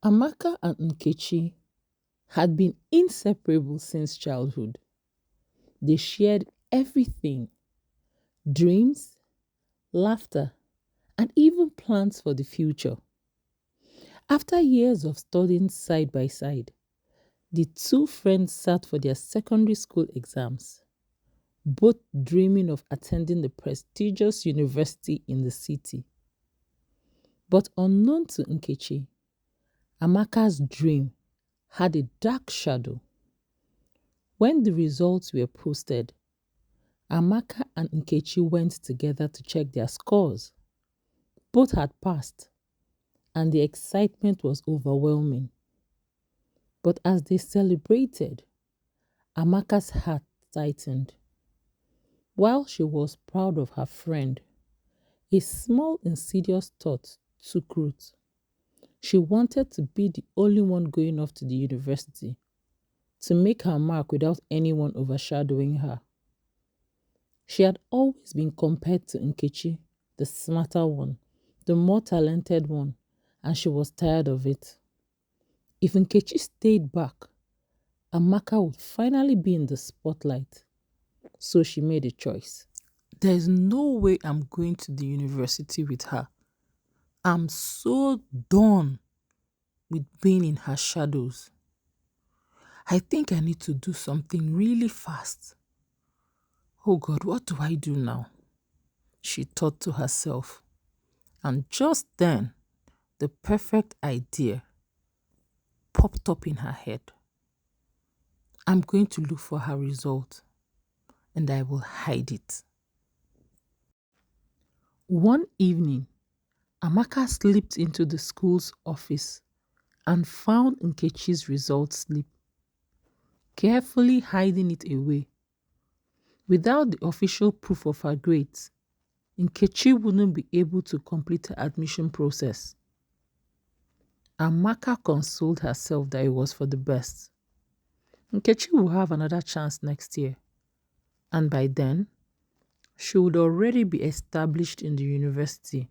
Amaka and Nkechi had been inseparable since childhood. They shared everything: dreams, laughter, and even plans for the future. After years of studying side by side, the two friends sat for their secondary school exams, both dreaming of attending the prestigious university in the city. But unknown to Nkechi, Amaka's dream had a dark shadow. When the results were posted, Amaka and Nkechi went together to check their scores. Both had passed, and the excitement was overwhelming. But as they celebrated, Amaka's heart tightened. While she was proud of her friend, a small insidious thought took root. She wanted to be the only one going off to the university, to make her mark without anyone overshadowing her. She had always been compared to Nkechi, the smarter one, the more talented one, and she was tired of it. If Nkechi stayed back, Amaka would finally be in the spotlight. So she made a choice. There's no way I'm going to the university with her. I'm so done with being in her shadows. I think I need to do something really fast. Oh God, what do I do now? She thought to herself. And just then, the perfect idea popped up in her head. I'm going to look for her result, and I will hide it. One evening, Amaka slipped into the school's office and found Nkechi's result slip, carefully hiding it away. Without the official proof of her grades, Nkechi wouldn't be able to complete the admission process. Amaka consoled herself that it was for the best. Nkechi will have another chance next year, and by then, she would already be established in the university,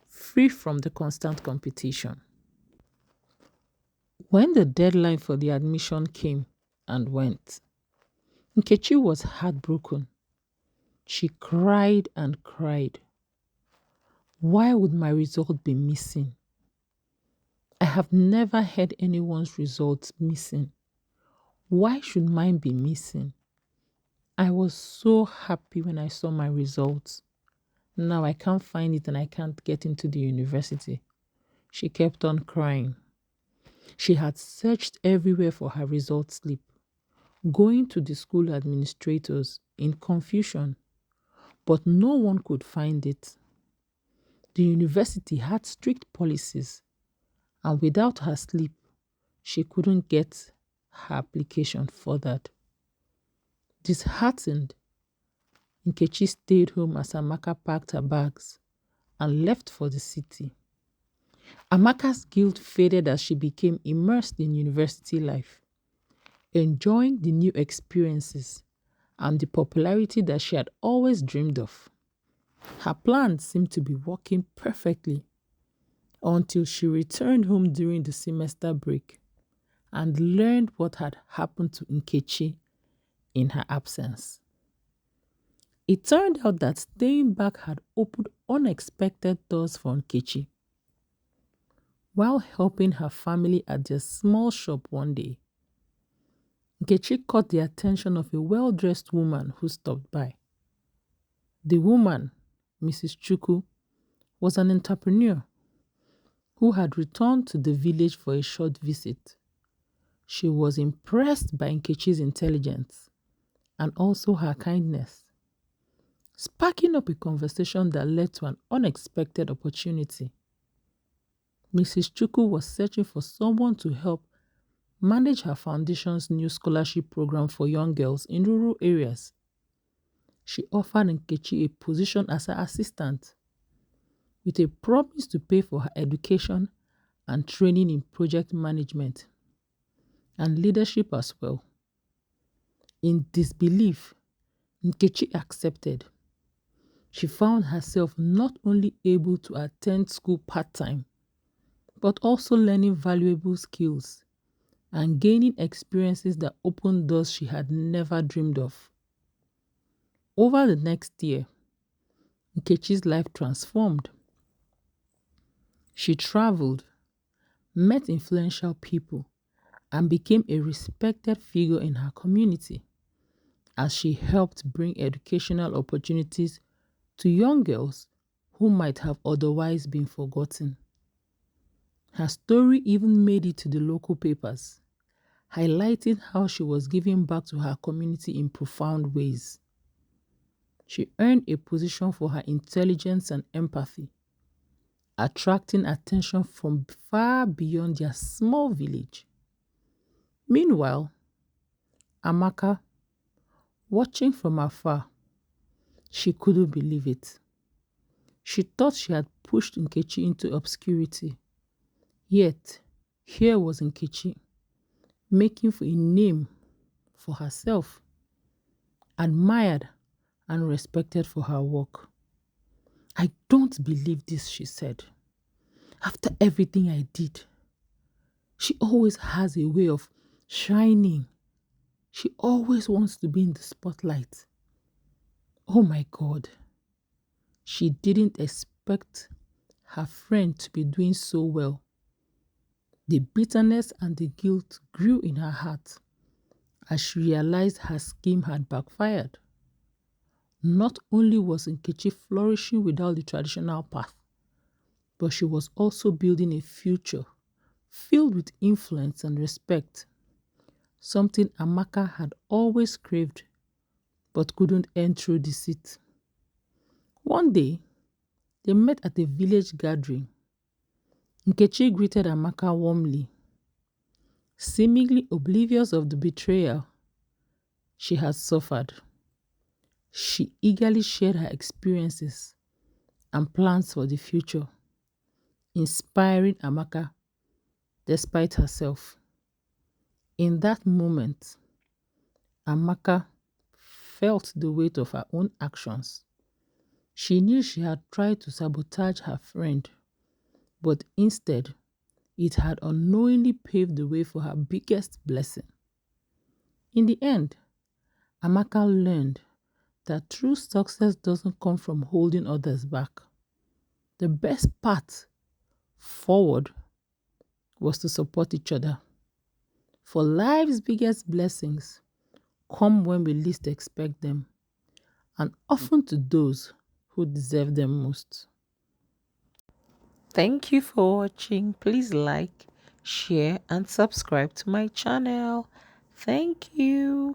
free from the constant competition. When the deadline for the admission came and went, Nkechi was heartbroken. She cried and cried. Why would my result be missing? I have never heard anyone's results missing. Why should mine be missing? I was so happy when I saw my results. Now I can't find it and I can't get into the university. She kept on crying. She had searched everywhere for her result slip, going to the school administrators in confusion, but no one could find it. The university had strict policies, and without her slip, she couldn't get her application furthered. Disheartened, Nkechi stayed home as Amaka packed her bags and left for the city. Amaka's guilt faded as she became immersed in university life, enjoying the new experiences and the popularity that she had always dreamed of. Her plans seemed to be working perfectly until she returned home during the semester break and learned what had happened to Nkechi in her absence. It turned out that staying back had opened unexpected doors for Nkechi. While helping her family at their small shop one day, Nkechi caught the attention of a well-dressed woman who stopped by. The woman, Mrs. Chuku, was an entrepreneur who had returned to the village for a short visit. She was impressed by Nkechi's intelligence and also her kindness, sparking up a conversation that led to an unexpected opportunity. Mrs. Chuku was searching for someone to help manage her foundation's new scholarship program for young girls in rural areas. She offered Nkechi a position as her assistant, with a promise to pay for her education and training in project management and leadership as well. In disbelief, Nkechi accepted. She found herself not only able to attend school part-time, but also learning valuable skills and gaining experiences that opened doors she had never dreamed of. Over the next year, Nkechi's life transformed. She traveled, met influential people, and became a respected figure in her community as she helped bring educational opportunities to young girls who might have otherwise been forgotten. Her story even made it to the local papers, highlighting how she was giving back to her community in profound ways. She earned a position for her intelligence and empathy, attracting attention from far beyond their small village. Meanwhile, Amaka, watching from afar, she couldn't believe it. She thought she had pushed Nkechi into obscurity. Yet, here was Nkechi, making for a name for herself, admired and respected for her work. "I don't believe this," she said. "After everything I did, she always has a way of shining. She always wants to be in the spotlight. Oh my God." She didn't expect her friend to be doing so well. The bitterness and the guilt grew in her heart as she realized her scheme had backfired. Not only was Nkechi flourishing without the traditional path, but she was also building a future filled with influence and respect, something Amaka had always craved but couldn't earn through deceit. One day, they met at a village gathering. Nkechi greeted Amaka warmly, seemingly oblivious of the betrayal she had suffered. She eagerly shared her experiences and plans for the future, inspiring Amaka despite herself. In that moment, Amaka felt the weight of her own actions. She knew she had tried to sabotage her friend, but instead, it had unknowingly paved the way for her biggest blessing. In the end, Amaka learned that true success doesn't come from holding others back. The best path forward was to support each other. For life's biggest blessings come when we least expect them, and often to those who deserve them most. Thank you for watching. Please like, share, and subscribe to my channel. Thank you.